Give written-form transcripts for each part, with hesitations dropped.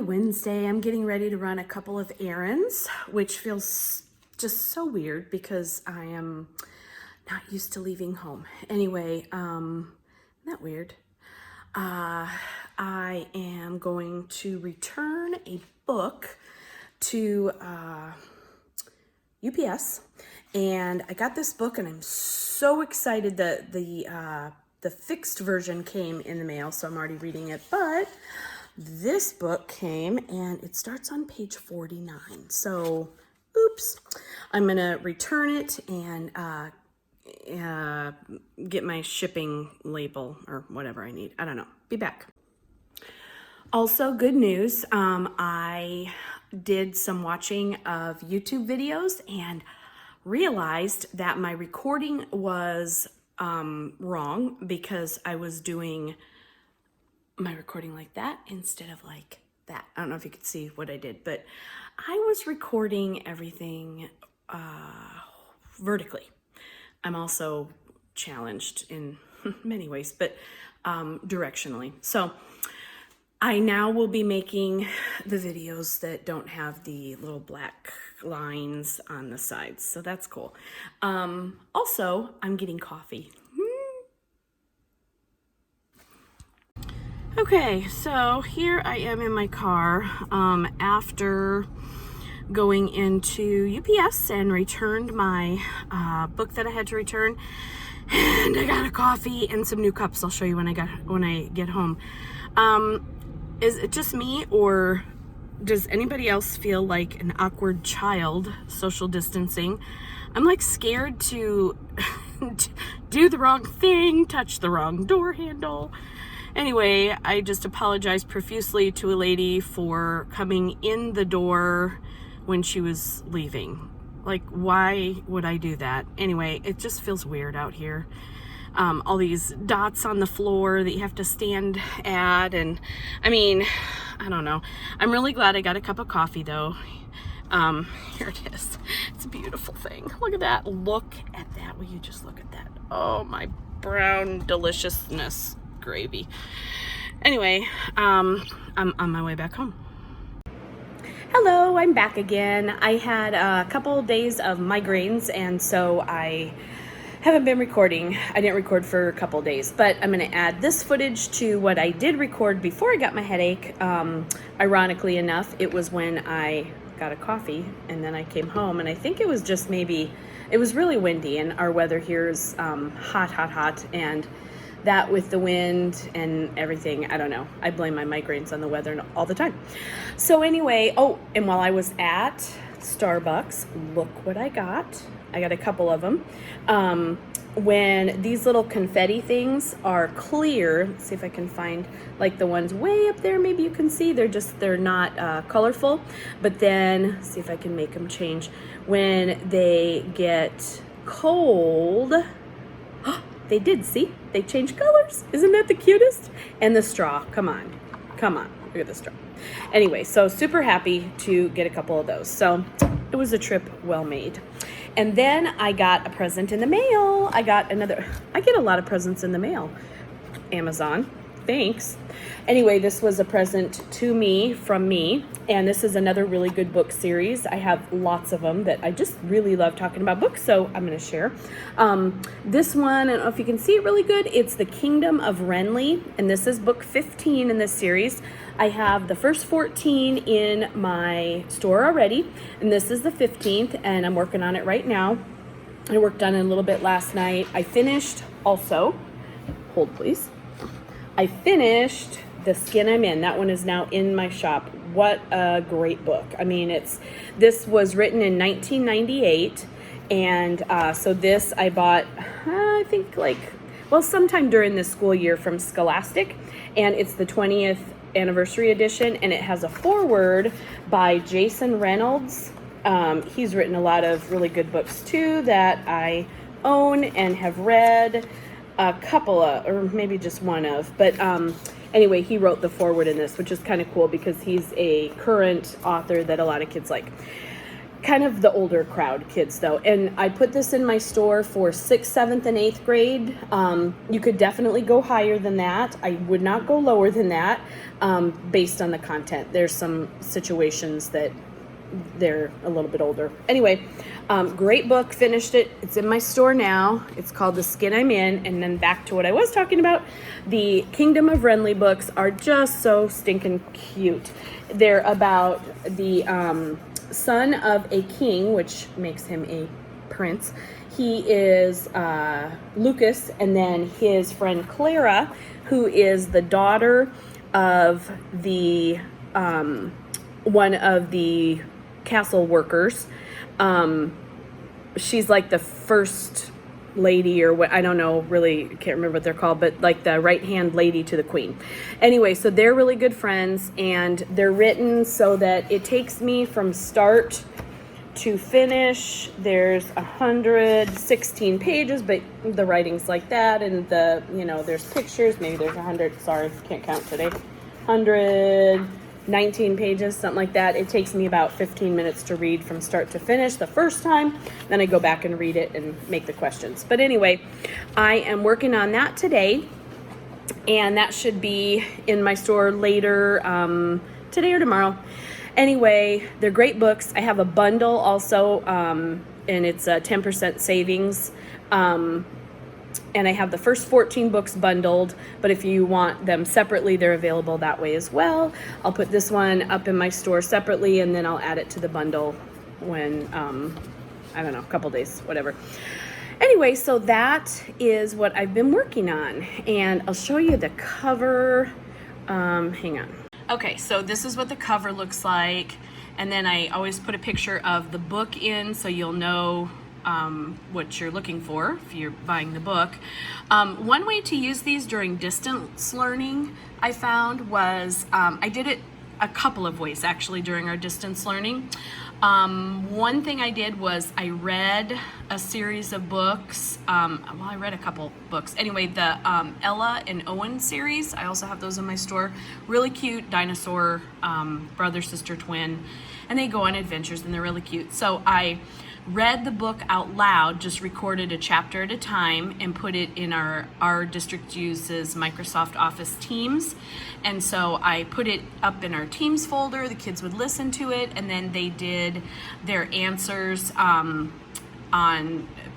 Wednesday. I'm getting ready to run a couple of errands, which feels just so weird because I am not used to leaving home. Anyway, not weird. I am going to return a book to UPS, and I got this book and I'm so excited that the fixed version came in the mail, so I'm already reading it, but this book came and it starts on page 49. So, oops, I'm gonna return it and get my shipping label or whatever I need. I don't know. Be back. Also, good news. I did some watching of YouTube videos and realized that my recording was wrong because I was doing my recording like that instead of like that. I don't know if you could see what I did, but I was recording everything vertically. I'm also challenged in many ways, but directionally. So I now will be making the videos that don't have the little black lines on the sides. So that's cool. Also, I'm getting coffee. Okay, so here I am in my car after going into UPS and returned my book that I had to return, and I got a coffee and some new cups. I'll show you when I get home. Is it just me, or does anybody else feel like an awkward child social distancing? I'm like scared to do the wrong thing, touch the wrong door handle. Anyway, I just apologized profusely to a lady for coming in the door when she was leaving. Like, why would I do that? Anyway, it just feels weird out here. All these dots on the floor that you have to stand at, and I mean, I don't know. I'm really glad I got a cup of coffee though. Here it is. It's a beautiful thing. Look at that. Look at that. Will you just look at that? Oh, my brown deliciousness gravy. Anyway, I'm on my way back home. Hello, I'm back again. I had a couple days of migraines, and so I haven't been recording. I didn't record for a couple days, but I'm going to add this footage to what I did record before I got my headache. Ironically enough, it was when I got a coffee and then I came home, and I think it was just maybe, it was really windy, and our weather here is hot, and that with the wind and everything, I don't know. I blame my migraines on the weather all the time. So anyway, oh, and while I was at Starbucks, look what I got. I got a couple of them. When these little confetti things are clear, let's see if I can find like the ones way up there, maybe you can see, they're not colorful, but then see if I can make them change. When they get cold, they did, see? They change colors. Isn't that the cutest? And the straw, come on, look at the straw. Anyway, so super happy to get a couple of those. So it was a trip well made. And then I got a present in the mail. I get a lot of presents in the mail. Amazon, thanks. Anyway, this was a present to me, from me, and this is another really good book series. I have lots of them that I just really love talking about books, so I'm going to share. This one, I don't know if you can see it really good, it's The Kingdom of Renly, and this is book 15 in this series. I have the first 14 in my store already, and this is the 15th, and I'm working on it right now. I worked on it a little bit last night. I finished also, hold please. I finished The Skin I'm In. That one is now in my shop. What a great book. I mean, this was written in 1998, and so this I bought, I think sometime during this school year from Scholastic, and it's the 20th anniversary edition, and it has a foreword by Jason Reynolds. He's written a lot of really good books too that I own and have read a couple of, or maybe just one of, but anyway, he wrote the foreword in this, which is kind of cool because he's a current author that a lot of kids like. kind of the older crowd kids though. And I put this in my store for 6th, 7th, and 8th grade. You could definitely go higher than that. I would not go lower than that based on the content. There's some situations that they're a little bit older. Anyway, great book, finished it. It's in my store now. It's called The Skin I'm In. And then back to what I was talking about, the Kingdom of Renly books are just so stinking cute. They're about the son of a king, which makes him a prince. He is Lucas, and then his friend Clara, who is the daughter of the one of the castle workers. She's like the first lady, or what, I don't know, really can't remember what they're called, but like the right hand lady to the queen. Anyway, so they're really good friends, and they're written so that it takes me from start to finish. There's 116 pages, but the writing's like that, and the, you know, there's pictures. Maybe there's 100. Sorry, can't count today. 119 pages, something like that. It takes me about 15 minutes to read from start to finish the first time. Then I go back and read it and make the questions. But anyway, I am working on that today, and that should be in my store later, today or tomorrow. Anyway, they're great books. I have a bundle also, and it's a 10% savings. And I have the first 14 books bundled, but if you want them separately, they're available that way as well. I'll put this one up in my store separately, and then I'll add it to the bundle when, I don't know, a couple days, whatever. Anyway, so that is what I've been working on, and I'll show you the cover. Hang on. Okay, so this is what the cover looks like, and then I always put a picture of the book in so you'll know what you're looking for if you're buying the book. One way to use these during distance learning, I found, was I did it a couple of ways actually during our distance learning. One thing I did was I read a series of books. Well, I read a couple books. Anyway, the Ella and Owen series, I also have those in my store. Really cute dinosaur brother, sister, twin, and they go on adventures, and they're really cute. So I read the book out loud, just recorded a chapter at a time, and put it in our district uses Microsoft Office Teams. And so I put it up in our Teams folder. The kids would listen to it, and then they did their answers on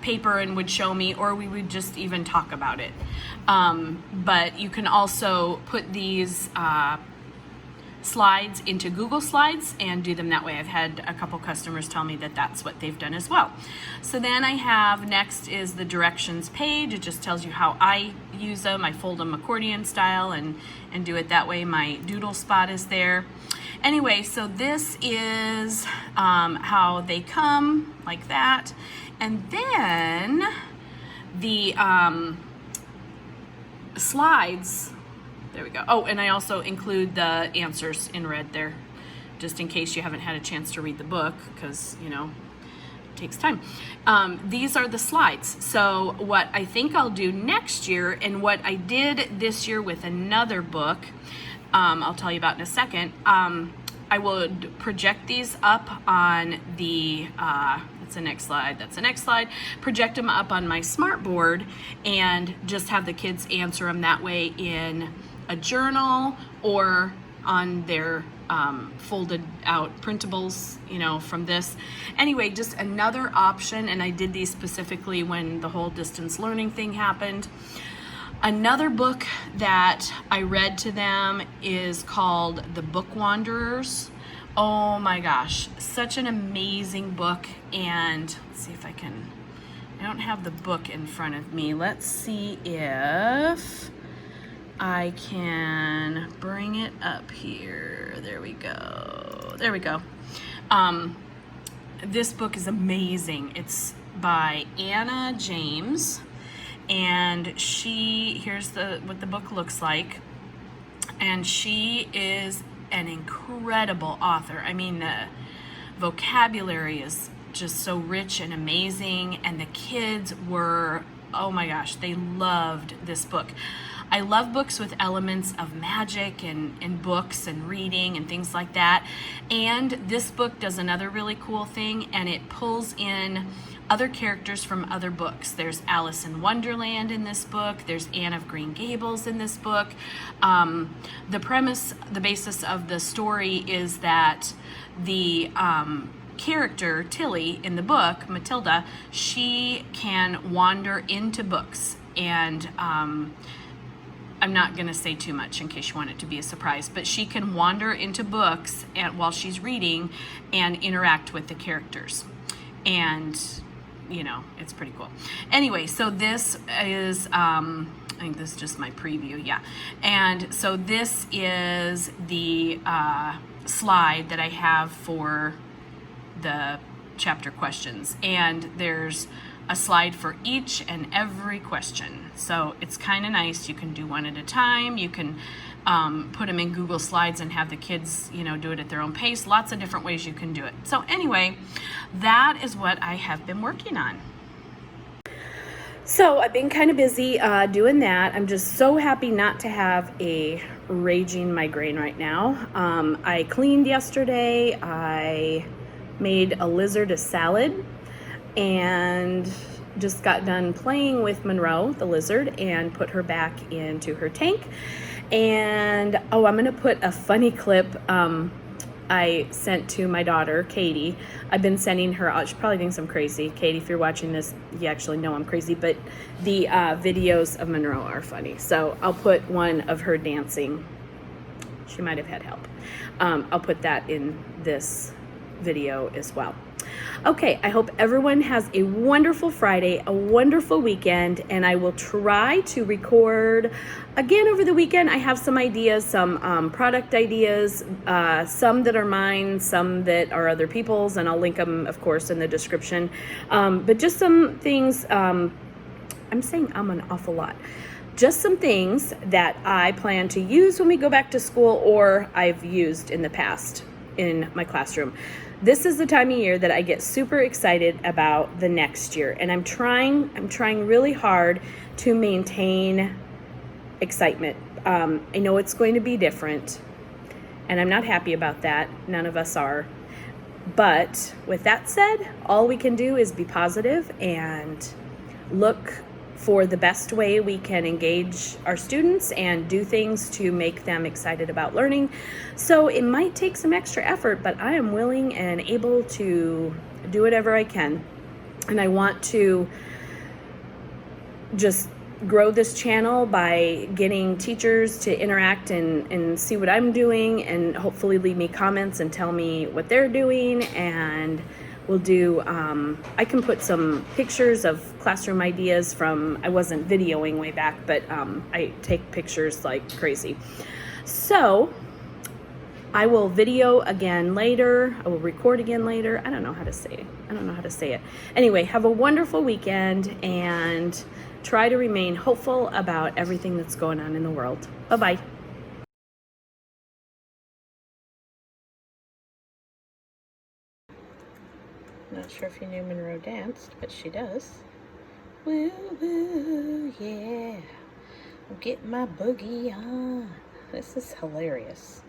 paper and would show me, or we would just even talk about it. But you can also put these slides into Google Slides and do them that way. I've had a couple customers tell me that that's what they've done as well. So then I have, next is the directions page. It just tells you how I use them. I fold them accordion style and do it that way. My doodle spot is there. Anyway, so this is how they come, like that. And then the slides, there we go. Oh, and I also include the answers in red there, just in case you haven't had a chance to read the book, because, you know, it takes time. These are the slides. So what I think I'll do next year, and what I did this year with another book, I'll tell you about in a second, I would project these up on the, that's the next slide, that's the next slide, project them up on my smart board and just have the kids answer them that way in a journal or on their folded out printables, you know, from this. Anyway, just another option, and I did these specifically when the whole distance learning thing happened. Another book that I read to them is called The Book Wanderers. Oh my gosh, such an amazing book. And let's see if I don't have the book in front of me. Let's see if I can bring it up here. There we go. There we go. This book is amazing. It's by Anna James, and here's what the book looks like. And she is an incredible author. I mean, the vocabulary is just so rich and amazing, and the kids were oh my gosh, they loved this book. I love books with elements of magic and books and reading and things like that. And this book does another really cool thing, and it pulls in other characters from other books. There's Alice in Wonderland in this book. There's Anne of Green Gables in this book. The premise, the basis of the story is that the character, Tilly, in the book, Matilda, she can wander into books. And I'm not going to say too much in case you want it to be a surprise, but she can wander into books while she's reading and interact with the characters. And, you know, it's pretty cool. Anyway, so this is, I think this is just my preview, yeah. And so this is the slide that I have for the chapter questions. And there's a slide for each and every question. So it's kind of nice. You can do one at a time. You can put them in Google Slides and have the kids, you know, do it at their own pace. Lots of different ways you can do it. So anyway, that is what I have been working on. So I've been kind of busy doing that. I'm just so happy not to have a raging migraine right now. I cleaned yesterday. I made a lizard a salad, and just got done playing with Monroe, the lizard, and put her back into her tank. And oh, I'm gonna put a funny clip I sent to my daughter, Katie. I've been sending her, she probably thinks I'm crazy. Katie, if you're watching this, you actually know I'm crazy, but the videos of Monroe are funny. So I'll put one of her dancing. She might have had help. I'll put that in this video as well. Okay, I hope everyone has a wonderful Friday, a wonderful weekend, and I will try to record again over the weekend. I have some ideas, some product ideas, some that are mine, some that are other people's, and I'll link them, of course, in the description. But just some things, I'm saying an awful lot. Just some things that I plan to use when we go back to school, or I've used in the past in my classroom. This is the time of year that I get super excited about the next year, and I'm trying really hard to maintain excitement. I know it's going to be different, and I'm not happy about that. None of us are. But with that said, all we can do is be positive and look for the best way we can engage our students and do things to make them excited about learning. So it might take some extra effort, but I am willing and able to do whatever I can. And I want to just grow this channel by getting teachers to interact and see what I'm doing, and hopefully leave me comments and tell me what they're doing. And we'll do, I can put some pictures of classroom ideas from, I wasn't videoing way back, but I take pictures like crazy. So I will video again later. I will record again later. I don't know how to say it. Anyway, have a wonderful weekend and try to remain hopeful about everything that's going on in the world. Bye-bye. Not sure if you knew Monroe danced, but she does. Woo woo, yeah. I'm getting my boogie on. This is hilarious.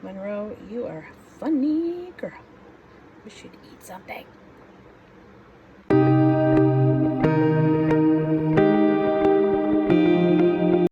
Monroe, you are a funny girl. We should eat something.